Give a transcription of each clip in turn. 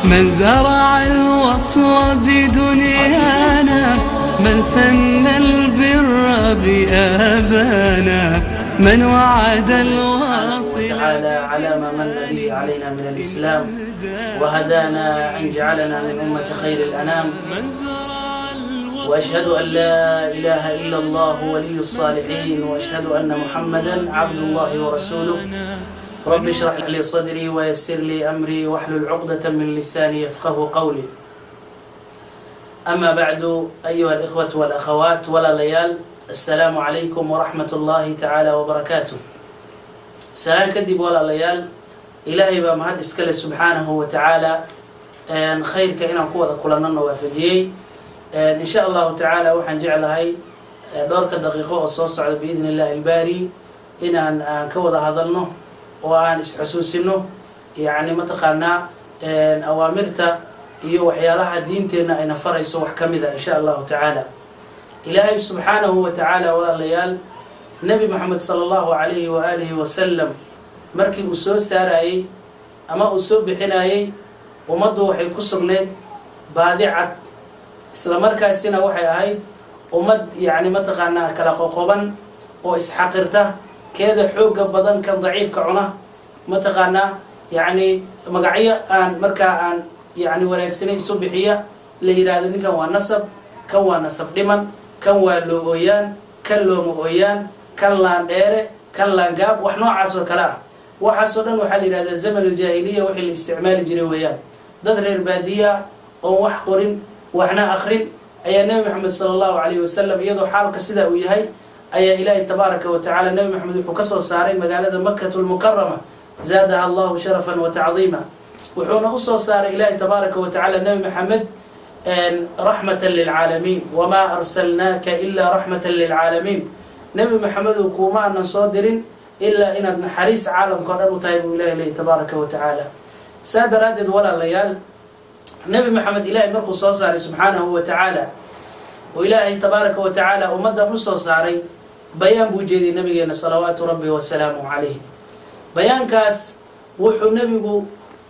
من زرع الوصل بدنيانا، من سن البر بآبانا، من وعد الواصل تعالى على ما من به علينا من الإسلام وهدانا أن جعلنا من أمة خير الأنام. وأشهد أن لا إله إلا الله ولي الصالحين، وأشهد أن محمدا عبد الله ورسوله. رب اشرح لي صدري ويسر لي أمري واحلل عقدة من لساني يفقه قولي. أما بعد، أيها الإخوة والأخوات ولا ليال، السلام عليكم ورحمة الله تعالى وبركاته. سلام كدب ولا ليال، إلهي بمهد إسكال سبحانه وتعالى خير كإنا قوة كلنا نوافجي إن شاء الله تعالى. وحن جعل هاي دورك دقيقة وصوص على بإذن الله الباري إن كوضا هذلنا وأن إسحسوسنا يعني متقنا أوامرته iyo waxyaalaha diinteena ayna farayso wax kamida insha Allah ta'ala. Ilaahay subhanahu wa ta'ala walaalayaal, Nabi Muhammad sallallahu alayhi wa alihi wa sallam markii uu soo saarayay ama uu soo bixinayay ummaddu waxay ku sugneed baadicad, isla markaasina waxay ahayd ummad yani mataqaana kala qoqoban oo isxaqirta, keeda xooga badan kan daciifka cuna, mataqaana yani magacyo aan markaa aan يعني wanaagsanay soo bixiya la yiraahdo ninkan waa nasab, kan waa nasab dhiman, kan waa looyaan, kan looyaan, kan laan dheere, kan laan gaab, wax noocaas oo kala waxaas oo dhan waxa la yiraahdaa zaman al-jahiliya wixii la isticmaali jiray weeyaan. dad reer baadiya oo wax qorin waxna akhrin ayaa Nabi Muhammad sallallahu alayhi wasallam iyadoo xaalka sida uu yahay ayaa Ilaahay tabaaraka wa ta'ala Nabi Muhammad wuxuu ka soo saaray magaalada Makkatul Mukarrama zaadaha Allahu sharafan wa ta'zima. وحونا أصلا صار إلهي تبارك وتعالى النبي محمد رحمة للعالمين، وما أرسلناك إلا رحمة للعالمين. نبي محمد وكوما أن صادر إلا إن حريص عالم قدر طيب إلهي تبارك وتعالى. ساد رادد ولا ليال نبي محمد إلهي مرقو صار سبحانه وتعالى، وإلهي تبارك وتعالى ومدى مصر صاري بيان بوجيد نبينا صلوات ربي وسلامه عليه. بيان كاس وحو نبي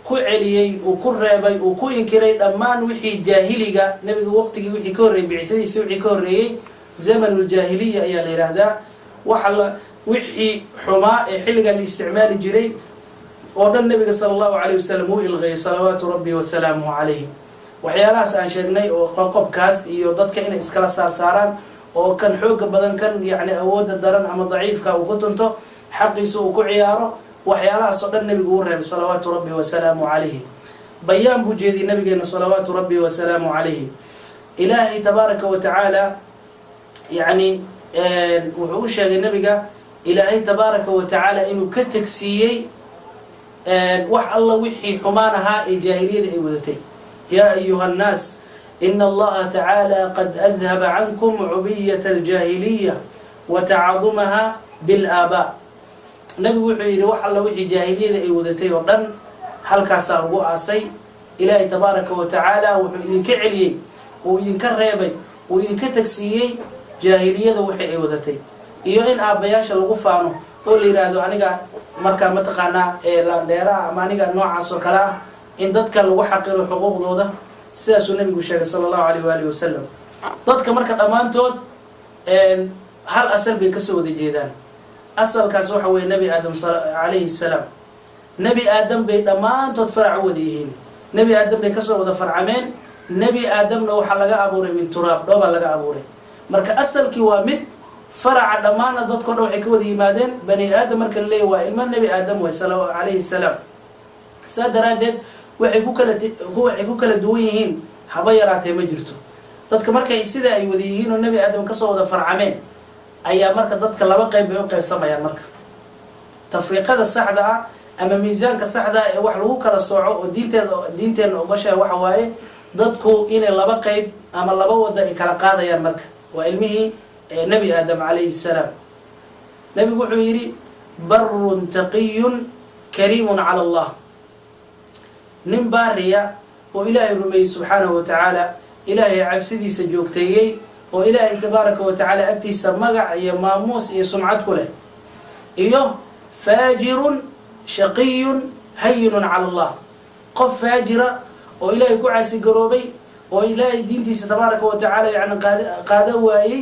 ku celiyay oo ku reebay oo ku inkiray dhammaan wixii jaahiliga nabiga waqtigii wixii ka horeeyay bixitiisa wixii ka horeeyay zamanul jaahiliya ayaa la yiraahdaa. waxa wixii xumaa ee xilliga la isticmaali jiray oo dhan nabiga sallallahu alayhi wasallam uu ilqay salawaatu rabbi wa salaamuhu alayhi. waxyaalahaas aan sheegnay oo qodobkaas iyo dadka inay iskala saaraan oo kan xooga badan kan yani awoodda daran ama daciifka uu ku tunto xaqiisa uu ku ciyaaro وحيالها صدق النبي قرره صلوات ربي وسلامه عليه. بيان بوجيدي نبينا صلوات ربي وسلامه عليه. إلهي تبارك وتعالى يعني وحوش هذا النبي إلهي تبارك وتعالى إنه كتكسيي وح الله وحي حمانها الجاهلية إيودتي. يا أيها الناس إن الله تعالى قد أذهب عنكم عبية الجاهلية وتعظمها بالآباء. nabi wuxuu yiri wax alla wixii jaahiliyada ay wadatay oo dhan halkaas ugu aasay. Ilaahay tabaaraka wa ta'ala wuxuu idinka celiyay oo idinka reebay oo idinka tagsiiyay jaahiliyada wixii ay wadatay, iyo in aabayaasha lagu faano oo la yiraahdo aniga marka ma taqaana la dheera ama aniga noocaas oo kala in dadka lagu xaqiro xuquuqdooda, sidaas uu nabigu sheegay sallallahu alayhi wa sallam. dadka marka dhamaantood hal asal bay ka soo wada jeedaan. أصل كاس وحوي نبي آدم عليه السلام. نبي آدم بيدمان تود فرع وديهين. نبي آدم بيكسر وده فرعمين. نبي آدم لو حلقة أبوري من تراب لو بلقى أبوري. مرك أصل كوامد فرع دمان ضد كله حكوا ذي مادين بني آدم مرك اللي هو إلما نبي آدم وسلام عليه السلام. ساد رادد وحكوك لدويهين حبيرات مجرته. ضد كمرك يسيد أي وديهين والنبي آدم كسر وده فرعمين. ayaa marka dadka laba qayb ay u qaybsamayaan. marka tafriiqada saxda ah ama miisaanka saxda ah ee wax lagu kala sooco oo diinteena ogashay waxa waaye dadku inay laba qayb ama laba wada ay kala qaadayaan. marka waa ilmihii nabi aadam alayhi salaam. nabigu wuxuu yiri barrun taqiyun kariimun ala allah. nin baariya oo ilaahay rumeeyay subhanahu wa ta'ala, ilaahay cabsidiisa joogteeyay oo ilaahay tabaaraka wa ta'ala agtiisa magac iyo maamuus iyo sumcad ku leh, iyo faajirun shaqiyun hayyinun ala Allah. qof faajira oo ilaahay ku caasi garoobay oo ilaahay diintiisa tabaaraka wa tacaala yani qaada waayey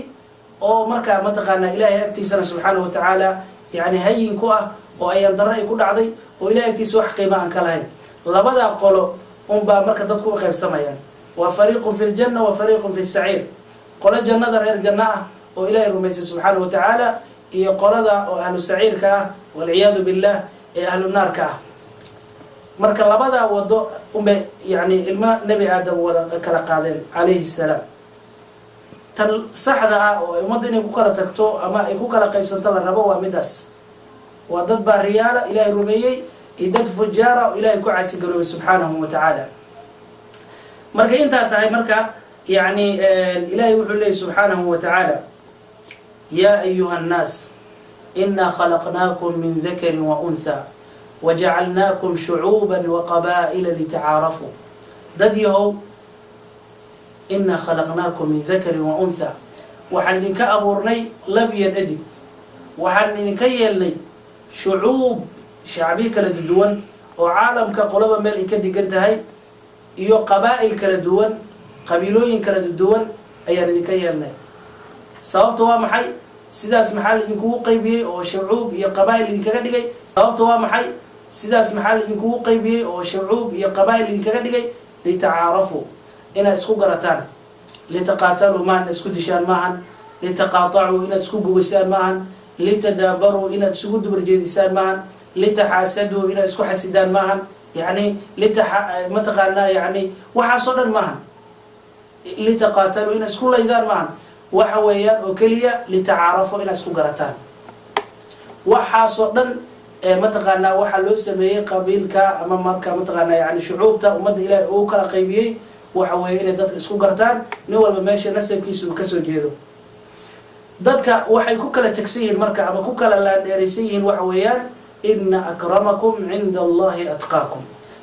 oo markaa mataqaanaa ilaahay agtiisana subxaanahu wa tacaala yani hayin ku ah oo ayaan darro ay ku dhacday oo ilaahay agtiisa wax qiimo aan ka lahayn. labadaa qolo unbaa marka dadku u qaybsamayaan, waa fariiqun fi ljanna wa fariiqun fi saciir. qolo jannada reer janno ah oo ilaahay rumaysay subxaanahu wa tacaala, iyo qolada oo ahlu saciirka ah walciyaadu billah ee ahlu naarka ah. marka labadaa wado unbay yani ilma nebi aadam wada kala qaadeen calayhi salaam. tan saxda ah oo ummadda inay ku kala tagto ama ay ku kala qaybsanto la rabo waa midaas, waa dad baariyaala ilaahay rumeeyey iyo dad fujaara oo ilaahay ku caasi garoobay subxaanahu wa tacaala. marka intaa tahay marka yani ilaahay wuxuu leeyay subxaanahu wa tacaala yaa ayuha nnaas inaa khalaqnaakum min dakarin wa untha wajacalnaakum shucuuban wa qabaa'ila litacaarafuu. dad yahow, inaa khalaqnaakum min dakarin wa untha, waxaan idinka abuurnay lab iyo dhadig, waxaan idinka yeelnay shucuub shacbiyo kala duwan oo caalamka qolaba meel ay ka degan tahay, iyo qabaa'il kala duwan, qabiilooyin kala duwan ayaan idinka yeelnay. sababta waa maxay? sidaas maxaa laidinkugu qaybiyey oo shucuub iyo qabaa'il idinkaga dhigay? sababta waa maxay? sidaas maxaa laidinkugu qaybiyey oo shucuub iyo qabaa'il idinkaga dhigay? litacaarafuu, inaad isku garataan. litaqaataluu maahan isku dishaan maahan, litaqaatacuu inaad isku gugaysaan maahan, litadaabaruu inaad isugu dubarjeedisaan maahan, litaxaasaduu inaad isku xasidaan maahan, yani mataqaanaa yani waxaasoo dhan maahan. litaqaataluu inaad isku laydaan maahan, waxa weeyaan oo keliya litacaarafo inaad isku garataan. waxaasoo dhan mataqaanaa waxaa loo sameeyey qabiilka ama marka mataqaanaa yani shucuubta ummadda ilaahay uu kala qaybiyey, waxa weeye inay dadka isku gartaan, nin walba meesha nasabkiisa uu kasoo jeedo. dadka waxay ku kala tegsan yihiin marka ama ku kala laandheeraysan yihiin waxa weeyaan ina akramakum cinda allahi atqaakum.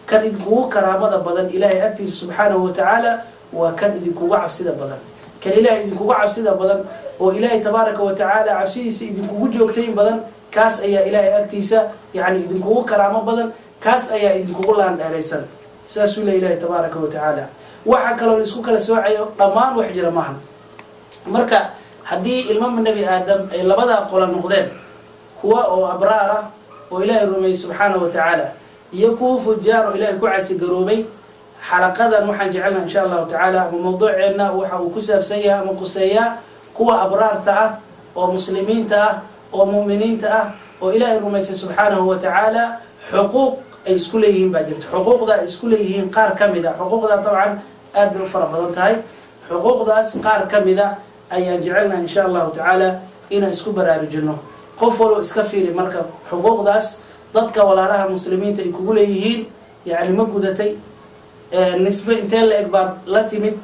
kan idinkugu karaamada badan ilaahay agtiisa subxaanahu wa tacaala waa kan idinkugu cabsida badan. kan ilaahay idinkugu cabsida badan oo ilaahay tabaaraka wa tacaala cabsidiisa idinkugu joogtayn badan, kaas ayaa ilaahay agtiisa yani idinkugu karaamo badan, kaas ayaa idinkugu laandheeraysan. saasuu le ilaahay tabaaraka wa tacaala. waxaa kaloo la isku kala soocayo dhammaan wax jira maahan. marka haddii ilmama nebi aadam ay labadaa qola noqdeen, kuwa oo abraar ah oo ilaahay rumeeyey subxaanahu wa tacaala, iyo kuwa fujaar oo ilaahay ku caasi garoobay, xalaqadan waxaan jecelnaha insha allahu tacaala ama mawduuceenna waxa uu ku saabsan yahay ama quseeyaa kuwa abraarta ah oo muslimiinta ah oo mu'miniinta ah oo ilaahay rumaysay subxaanahu wa tacaala. xuquuq ay isku leeyihiin baa jirta. xuquuqda ay isku leeyihiin qaar ka mid a, xuquuqda dabcan aad bay u fara badan tahay. xuquuqdaas qaar ka mid a ayaan jecelnaha insha allahu tacaala inaan isku baraarujino. qof walba iska fiiri marka xuquuqdaas dadka walaalaha muslimiinta ay kugu leeyihiin yani ma gudatay? nisbe intee la eg baad la timid?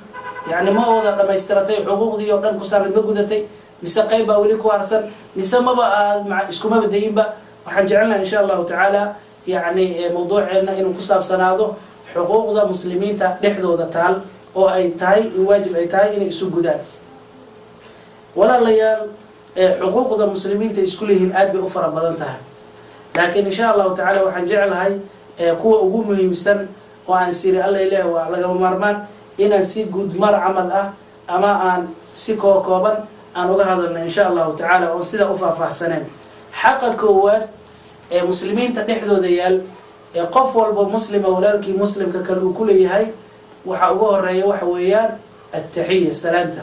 yani ma ooda dhamaystiratay xuquuqdii oo dhan ku saarad ma gudatay? mise qayb baa weli ku harsan? mise maba aad iskumaba dayinba? waxaan jecelnaha insha allahu tacaala yani mawduuceenna inuu ku saabsanaado xuquuqda muslimiinta dhexdooda taal oo ay tahay in waajib ay tahay inay isu gudaan. walaalayaal, xuquuqda muslimiinta isku leeyihiin aad bay u fara badan tahay, laakiin insha allahu tacaala waxaan jeclahay kuwa ugu muhiimsan oo aan siri alla ilaah waa lagama maarmaan inaan si gudmar camal ah ama aan si kooban aan uga hadalno insha allahu tacaala oo sidaa u faahfaahsaneen. xaqa koowaad ee muslimiinta dhexdooda yaal ee qof walba muslima walaalkii muslimka kale uu ku leeyahay, waxa ugu horeeya waxa weeyaan attaxiya, salaanta.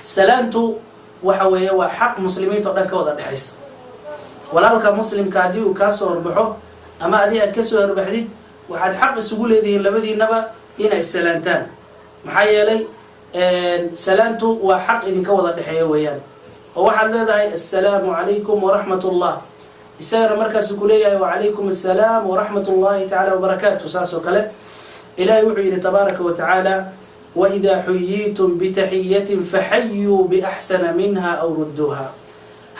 salaantu waxa weeye waa xaq muslimiinta oo dhan ka wada dhexaysa. walaalka muslimka haddii uu kaa soo horbaxo ama adii aad ka soo horbaxdid, waxaad xaq isugu leedihiin labadiinaba inay salaantaan. maxaa yeelay salaantu waa xaq idinka wada dhexeeya weeyaan. oo waxaad leedahay assalaamu calaykum waraxmat ullah, isagana markaasuu ku leeyahay wacalaykum assalaam waraxmat ullahi tacaala wabarakaatu. saas oo kale ilaahay wuxuu yidhi tabaaraka wa tacaala وإذا حييتم بتحية فحيوا بأحسن منها أو ردوها.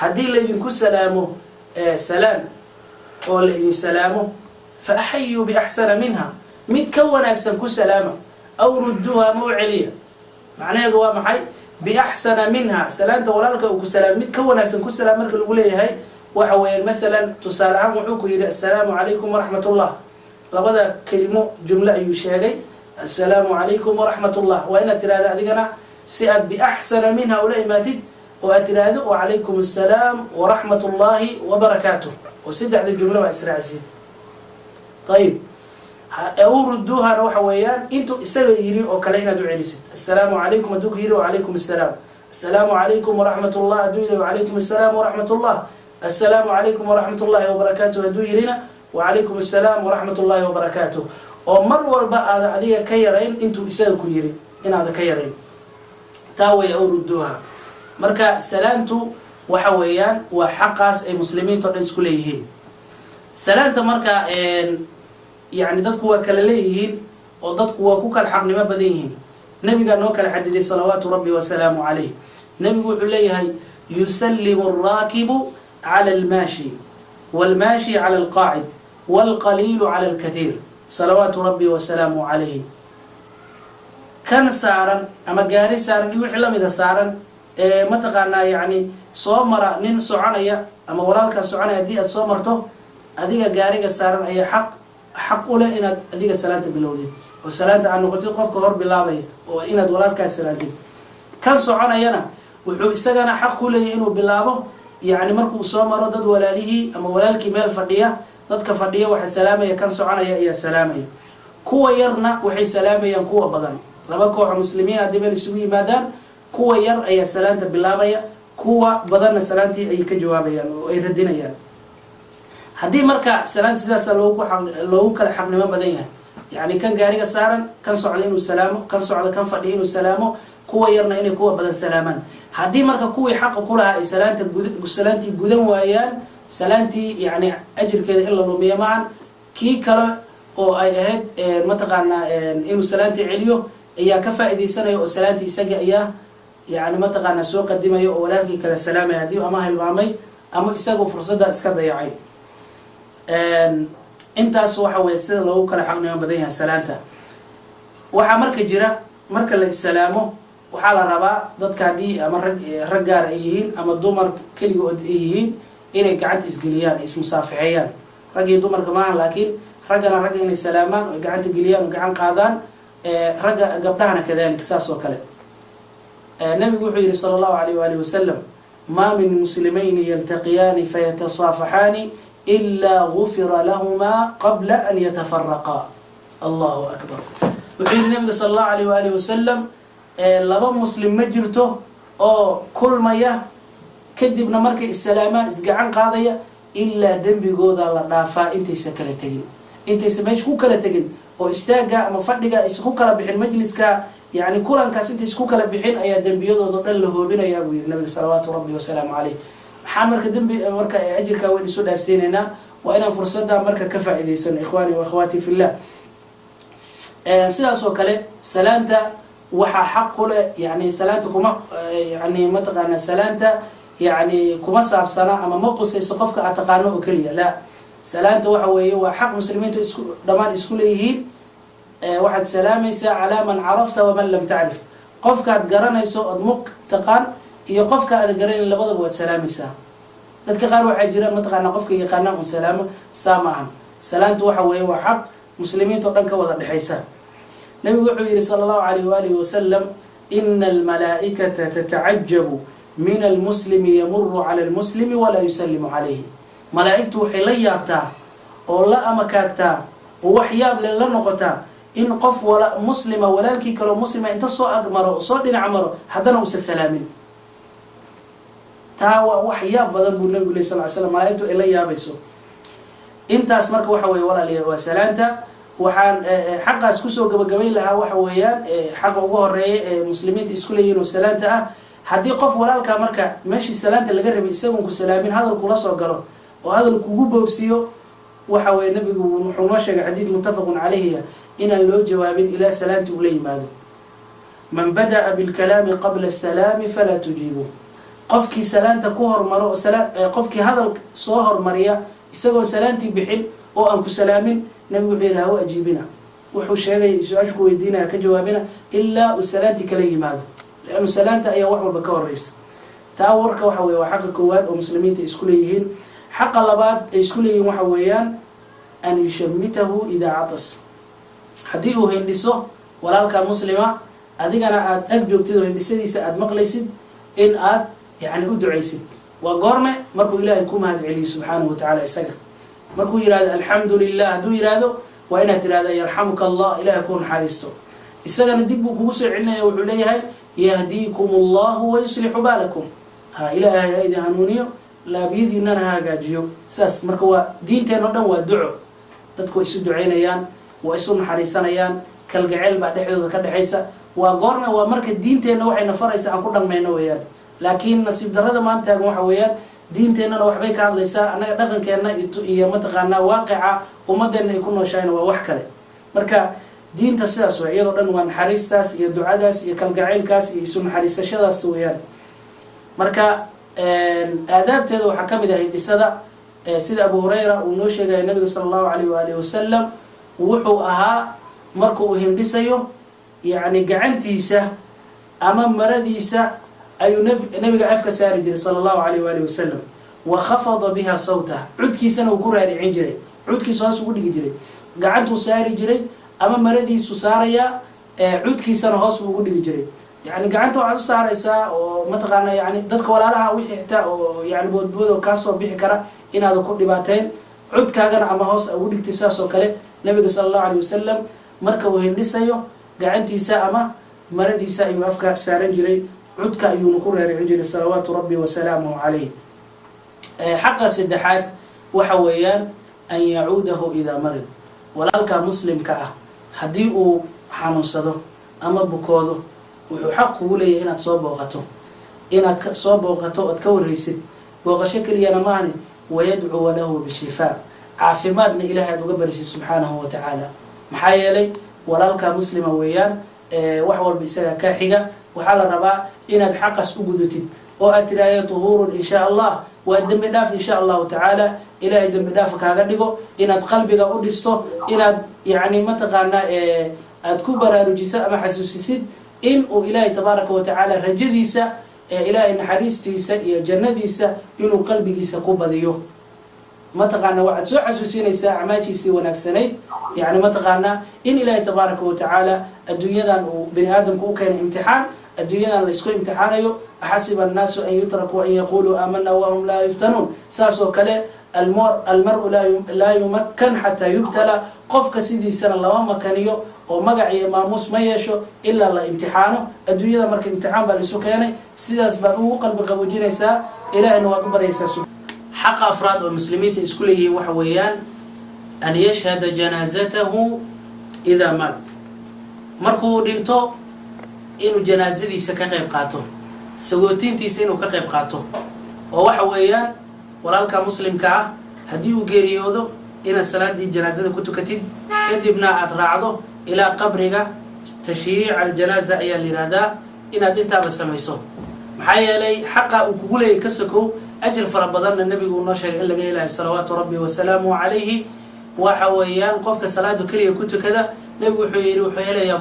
هدي لإذنكو سلامه سلام أو لإذن سلامه فأحيوا بأحسن منها، متكون أكسنكو سلامه أو ردوها موعلية. معناه هو محي بأحسن منها، سلام تولالك أو سلام متكون أكسنكو سلام مركل الأولية هاي وحوين مثلا تسالهم وحوكو يرى السلام عليكم ورحمة الله، labada kelimo jumla ayuu sheegay assalaamu calaykum waraxmatullah waa inaad tiraahdo adigana si aad biaxsana minha ula imaatid oo aad tiraahdo wacalaykum assalaam waraxmatullaahi wabarakaatuh oo saddexda jumla baa israacsid ayib uruduuhana waxa weeyaan intuu isaga yiri oo kale inaad u celisid assalaamu calaykum hadduu ku yiri wacalaykum assalaam assalaamu calaykum waraxmatullah hadduu yiri wacalaykum assalaam waraxmatullah assalaamu calaykum waraxmatullaahi wabarakaatuh hadduu yirina wacalaykum assalaam waraxmatullaahi wabarakaatuh oo mar walba aada adiga ka yarayn intuu isaga ku yiri inaada ka yarayn taa way uruduuha marka salaantu waxa weeyaan waa xaqaas ay muslimiinta oo dhan isku leeyihiin salaanta marka يعني dadku waa kala leeyihiin oo dadku waa ku kala xaqnimo badan yihiin nabiga noo kala xadiday salawaatu rabbi wa salaamu alayhi nabigu wuxuu leeyahay yusallimu ar-raakibu ala al-maashi wal-maashi ala al-qaa'id wal-qaliil ala al-kathiir salawaatu rabbi wa salaamu alayhi kan saaran ama gaari saaran iyo wixii lamida saaran ma taqaanaa yani soo mara nin soconaya ama walaalka soconaya hadii aad soo marto adiga gaariga saaran ayaa xaq u leh inaad adiga salaanta bilowdid oo salaanta aan noqotid qofka hor bilaabay oo inaad walaalkaas salaantid kan soconayana wuxuu isagana xaq ku leeyahay inuu bilaabo yani markuu soo maro dad walaalihii ama walaalkii meel fadhiya dadka fadhiya waxa salaamaya kan soconaya ayaa salaamaya kuwa yarna waxay salaamayaan kuwa badan laba koox muslimiin hadii meel isugu yimaadaan kuwa yar ayaa salaanta bilaabaya kuwa badanna salaantii ay ka jawaabayaan oo ay radinayaan haddii marka salaanta sidaas loogu kala xaqnimo badan yahay yani kan gaariga saaran kan socda inuu salaamo kan socda kan fadhiya inuu salaamo kuwa yarna inay kuwa badan salaamaan haddii marka kuwii xaqa ku lahaa ay salaantii gudan waayaan salaantii yani ajirkeeda in la lumiyo maahan kii kale oo ay ahayd mataqaanaa inuu salaantii celiyo ayaa ka faa'iidaysanaya oo salaantii isaga ayaa yani mataqaanaa soo qadimaya oo walaalkii kala salaamaya haddii ama hilmaamay ama isagoo fursadda iska dayacay intaas waxa weeye sida loogu kala xaqnimo badan yahay salaanta waxaa marka jira marka la islaamo waxaa la rabaa dadka haddii ama rag gaar ay yihiin ama dumar keligood ay yihiin inay gacanta isgeliyaan ismusaafixeeyaan rag iyo dumarka maaha laakiin raggana ragga inay salaamaan oo gacanta geliyaan oo gacan qaadaan ragga gabdhahana kadalika saas oo kale nabigu wuxuu yidhi sala allahu alayh waalihi wasalam maa min muslimayni yaltaqiyaani fayatasaafaxaani إلا غفر لهما قبل أن يتفرقا الله أكبر وحين النبي صلى الله عليه وآله وسلم لبا مسلم مجرته أو كل ما كدبنا مركي السلامان إسقعان قاضية إلا دنبي قوضا لنافا إنتي سكالتين إنتي سماش كوكالتين أو استاقا مفردقا إسكوكالا بحين مجلسكا يعني كلان كاس إنتي سكوكالا بحين أيا دنبي يوضا ضله بنا يا أبوي النبي صلوات ربي وسلام عليه waxaan marka dambi marka ajirka weyn isu dhaafsiinayna waa inaan fursada marka ka faa'iideysano ikhwaani wa akhwaati fillah sidaas oo kale salaanta waxa xaq u leh yani salaanta kuma yani mataqaana salaanta yani kuma saabsana ama ma qusayso qofka aad taqaano oo kaliya la salaanta waxa weeye waa xaq muslimiintu isku dhamaan isku leeyihiin waxaad salaamaysaa calaa man carafta wa man lam tacrif qofkaad garanayso ood muq taqaan iyo qofka aad garanay labadaba waad salaamaysaa dadka qaar waxa jira mataqaana qofka yaqaana uu salaamo saamahan salaantu waxa weeye waa xaq muslimiinta oo dhan ka wada dhaxaysa nabigu wuxuu yiri sallallahu alayhi wa alihi wasallam inna almalaa'ikata tata'ajjabu min almuslimi yamurru ala almuslimi wa la yusallimu alayhi malaa'iktu waxay la yaabtaa oo la amakaagtaa oo wax yaab leh la noqotaa in qof wala muslima walaalkii kale muslima inta soo agmaro soo dhinac maro hadana uu salaamin تاوى وحياب بدن النبي صلى الله عليه وسلم ملائكته إلا يابسو intaas marka waxa weeye walaaliyaal waa salaanta waxaan xaq isku soo gabagabay lahaa waxa weeyaan xaq ugu horeeyay ee muslimiinta isku leeyihiin salaanta ah hadii qof walaalka marka meeshii salaanta laga rabay isagoon ku salaamin hadal kula soo galo oo hadal kugu boobsiyo waxa weeye nabigu wuxuu noo sheegay xadiis muttafaqun calayhi in loo jawaabin ila salaanti uu leeyimaado man badaa bil kalaam qabla as-salaam fala tujibu qofkii salaanta ku hormaro qofkii hadal soo hormariya isagoo salaantii bixin oo aan ku salaamin nabigu wuxuu yiraahdo ajiibina wuxuu sheegay su'aashu ku weydiinaya ka jawaabina illa salaanti kala yimaado laana salaanta ayaa wax walba ka horeysa taa warka waxa weeye waa xaq koowaad oo muslimiinta isku leeyihiin xaq labaad ay isku leeyihiin waxa weeyaan أن يشمته إذا عطس حديه هندسه ولالك مسلمة أدينا أجوب تدو هندسة سأد مقليسد إن يعني أدعيسد وقرمة مركو إلهي كم هذا عليه سبحانه وتعالى يسجر مركو يراد الحمد لله دو يراده وإن تراد يرحمك الله إله يكون حارسته السجر ندب كوسع عنا وعليها يهديكم الله ويصلح بالكم ها إلهي أيدي هنونيو لا بيدي إننا هاجاجيو ساس مركو دين تنودن ودعو تدكو يسود عينيان ويسون حريصانيان كالجعل بعد حيض كدحيسة وقرنا ومرك الدين تنوع نفرس عن كل ما ينويان لكن نصيب درده ما أنت وحويان دين تنا لو حبيك على لسا أنا دخل كأنه هي متقنا واقعة ومدن يكون شاين ووحكله مركا دين تساس ويضرن وان حريص تاس يدعاء تاس يكالجعل كاس يسون حريص شذا سويان مركا آداب تذو حكم ده بسدا سيد أبو هريرة ونوشة النبي صلى الله عليه وآله وسلم وحو أها مركو هندسيو يعني قعنتيسة أمام مرديسة أي نبي أفك سارج صلى الله عليه وآله وسلم وخفض بها صوته عدكي سنة وكرة عين جري عدكي سواس وقولي جري قعنتو سارج جري أمام مرديس ساريا عدكي سنة هاس وقولي جري يعني قعنتو على ساريسا ومتقنا يعني ضدك ولا لها وحي حتى يعني بود وكاسو بيح كرا إن هذا كل باتين عد كاجن أما هاس أقول اكتساس وكله نبي صلى الله عليه وسلم مركب هندسيو قعنتي ساء مردي ساء يوافق سارن جري عدك ينقر رجل صلوات ربي وسلامه عليه حق سدحات وحويان أن يعوده إذا مرض ولالك مسلم كأه هديء حنصده أما بكوده وحقه لي إن تصاب وقته إن تصاب وقته أتكور ريسد وغشكل ينماني ويدعو له بالشفاء عافمادنا إلهي قبل سبحانه وتعالى محايا لي ولالك مسلم ويان وحول بيساga ka xiga waxa la rabaa inaad xaqas u gudutid oo aad tiraayo tuhurun insha Allah waa dambi dhaaf insha Allah ta'ala ilaahay dambi dhaaf kaaga dhigo inaad qalbiga u dhisto inaad yaani mataqaana aad ku baraarujiso ama xasuusisid in uu ilaahay tabaaraka wa ta'ala rajadiisa ilaahay naxariistiisa iyo jannadiisa inuu qalbigiisa ku badiyo mataqaana waxaad soo xasuusinaysaa acmaashiisii wanaagsaneyd يعني متقنا إن الله تبارك وتعالى الدنيا بني آدم كان امتحان الدنيا اللي يسكون امتحان أحسب الناس أن يتركوا أن يقولوا آمنا وهم لا يفتنون ساسو كله المرء لا يمكن حتى يبتلى قف كسيدي سنة الله مكانيو ومقعي ماموس ما يشو إلا الله امتحانه الدنيا مرك امتحان بالسكاني سيداس بقوا قلب قبوجين يسا إلى أن وقبر يساسو حق أفراد والمسلمين تسكله وحويان أن يشهد جنازته إذا مات مركو دينتو إنه جنازتي سكقيب قاتو سوتين تيسينو كقيب قاتو ووحويان ولالك مسلم كعه هديو غيريودو إن الصلاة دي جنازة كنتو كتب كدبنا أتراعدو إلى قبرك تشييع الجنازة أي الإرادة إن دينتا بسميسو محايا لي حقا وكولي كسكو أجل فربضان النبي ونشاء إلا إله صلوات ربي وسلامه عليه وحويان قفك صلاة كلية كنت كذا نبي وحيلا يا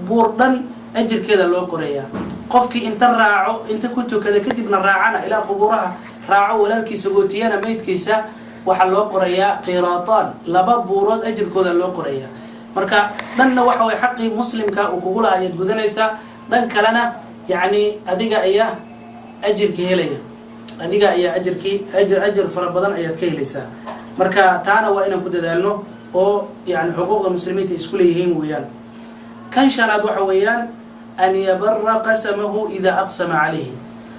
بوردن أجر كذا لو قرية قفك أنت راعو أنت كنت كذا كتبنا راعنا إلى قبورها راعو ولا كيسوتيانا ميت كيسا وحلو قرية قيراطان لباب بورود أجر كذا لو قرية مركا دنا وحوي حقي مسلم كا وكقولها يجودنيسا دن كلنا يعني أديك إياه أجر كهلية أديك إياه أجر فربضان أيات كهليسا marka taana waa inaan ku dadaalno oo yani xuquuqda muslimiinta isku leeyihiin weeyaan kan shanaad waxa weeyaan an yabarra qasamahu idha aqsama alayhi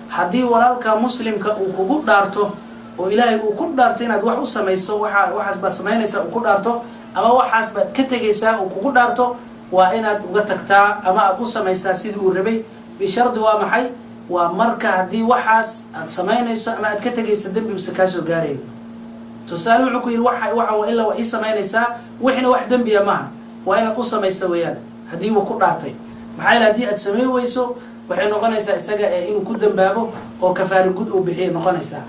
hadii walaalka muslimka uu kugu dhaarto oo ilaahay uu ku dhaarto inaad wax u sameeyso waxaas ba sameynaysa uu ku dhaarto ama waxaas baad ka tagaysaa uu kugu dhaarto waa inaad uga tagtaa ama aad u sameeysaa sidii uu rabay bi shardi waa maxay waa marka hadii waxaas aad sameynayso ama aad ka tagayso dambi uu ka soo gaaray تسألوا عكوا يروح وإلا وإيسا ما ينسى وإحنا واحد دنبيا معنا وإنا قصة ما يسويان هدي وكل عطي محايل هدي أتسميه ويسو وإحنا نغنيسا استجا إنه كدن بابه وكفار جود وبحير نغنيسا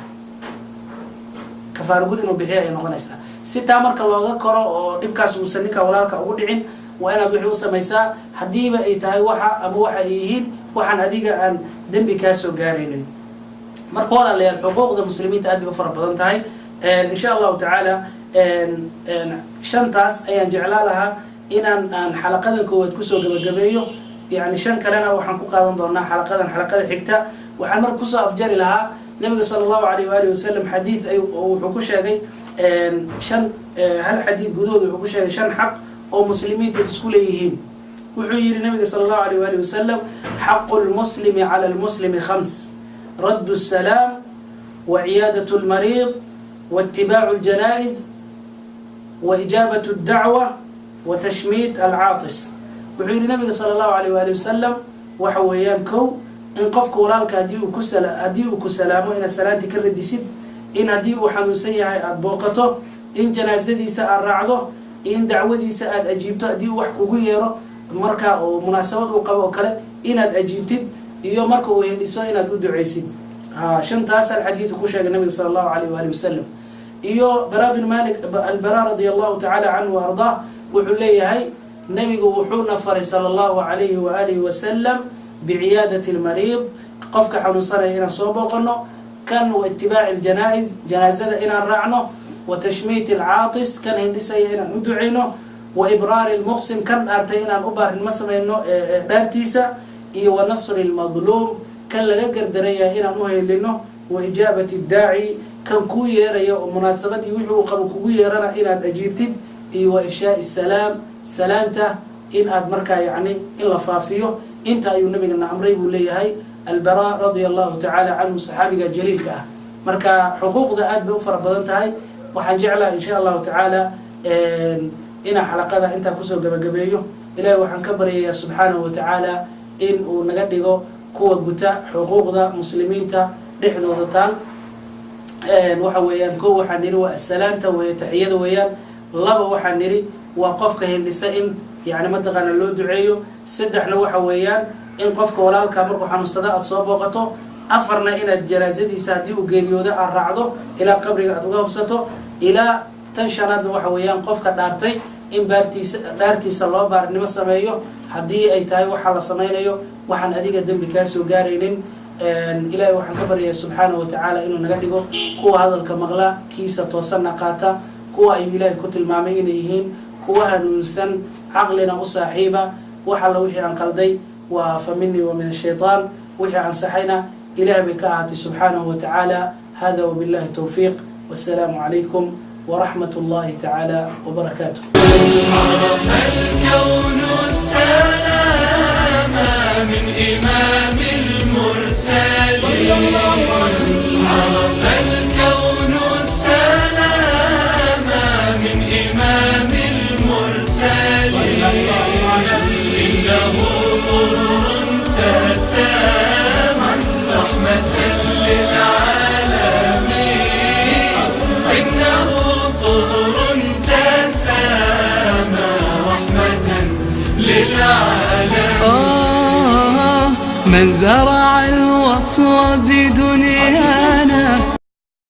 كفار جود إنه بحير نغنيسا ست عمرك الله ذكره ونبكاس وسنيك ولاك أودعين وأنا دوحي وصل ما يسا هدي بقى يتهاي وحى أبو وحى يهين وحن هديك أن دنبي كاسو جارين مركولا اللي الحقوق المسلمين تأدي وفر بدن تهاي إن شاء الله تعالى shantaas ayaan jeclaa lahaa inaan xalaqadan koowaad kusoo gabagabeeyo yani shan kalena waxaan ku qaadan doonaa xalaqada xigta waxaan marka kusoo afjari lahaa nabiga sala allahu alayh waalihi wasalam xadiid wuxuu ku sheegay shan hal xadiid gudahood wuxuu ku sheegay shan xaq oo muslimiinta isku leeyihiin wuxuu yidhi nabiga sala allahu alayh waalihi wasalam xaqu lmuslimi cala lmuslimi khams raddu الsalaam وعيادة المريض واتباع الجنائز وإجابة الدعوة وتشميت العاطس وحيد النبي صلى الله عليه وآله وسلم وحويان كو إن قفك ولالك هديو كسلامه إن سلامتي كرد سد إن هديو حنوسية أدبوقته إن جنازتي سأرعضه إن دعوتي سأد أجيبته هديو وحكو غيره مركا ومناسبات وقبو كلا إن أجيبتد إيو مركا وهندسو إن أدعيسد شنتاس الحديث كوشا النبي صلى الله عليه وآله وسلم إيو براء بن مالك البراء رضي الله تعالى عنه وأرضاه وحليه هاي نبي وحونا فري صلى الله عليه وآله وسلم بعيادة المريض قفك حنوصنا إنا صوبقنا كان واتباع الجنائز جنازة إنا الرعنه وتشميت العاطس كان هندسة إنا ندعينه وإبرار المقسم كان أرتينا أبار المسمى إنه دارتيسا إيو ونصر المظلوم كان لغا قردريا إنا نهيلنه وإجابة الداعي كان كويريا ومناسبتي وحو قبو كويرنا إنا أجيبتد وإفشاء السلام سلامته إن أدمركا يعني إلا فافيه إنت أيو النبي قلنا أمري بولي هاي البراء رضي الله تعالى عنه صحابي الجليل كاه مركا حقوق ذا أد بوفر بدنتهاي وحنجعلها إن شاء الله تعالى إنا حلقة إنت كسو قبقبيو إلهي وحنكبري سبحانه وتعالى إن ونقدقو kuwa guta xuquuqda muslimiinta dhexdooda taal waxa weeyaan koo waxaan niri waa salaanta way taxiyada weeyaan laba waxaan niri waa qofka hindisa in yani mataqaana loo duceeyo saddexna waxa weeyaan in qofka walaalka markuu xanuunsada aad soo booqato afarna inaad janaasadiisa haddii uu geeriyoodo aad raacdo ilaa qabriga aad uga hubsato ilaa tan shanaadna waxa weeyaan qofka dhaartay in dhaartiisa loo baarnimo sameeyo haddii ay tahay waxaa la samaynayo waxaan adiga dambi kaa soo gaaraynin ilaahay waxaan ka baryayaa subxaanahu watacaala inuu naga dhigo kuwa hadalka maqla kiisa toosanna qaata kuwa ayuu ilaahay ku tilmaamay inay yihiin kuwa hanuunsan caqlina u saaxiiba wax alla wixii aan qalday waa fa minii wa min ashaytaan wixii aan saxayna ilaahay bay ka ahaatay subxaanahu watacaala hada wabillahi tawfiiq wassalaamu calaykum ورحمة الله تعالى وبركاته. عرف الكون السلام من إمام المرسلين صلى الله عليه. عرف الكون السلام من إمام المرسلين صلى الله عليه. إنه طهر تسامى رحمة للعالمين. إنه طهر تسامى رحمة للعالمين. من زرع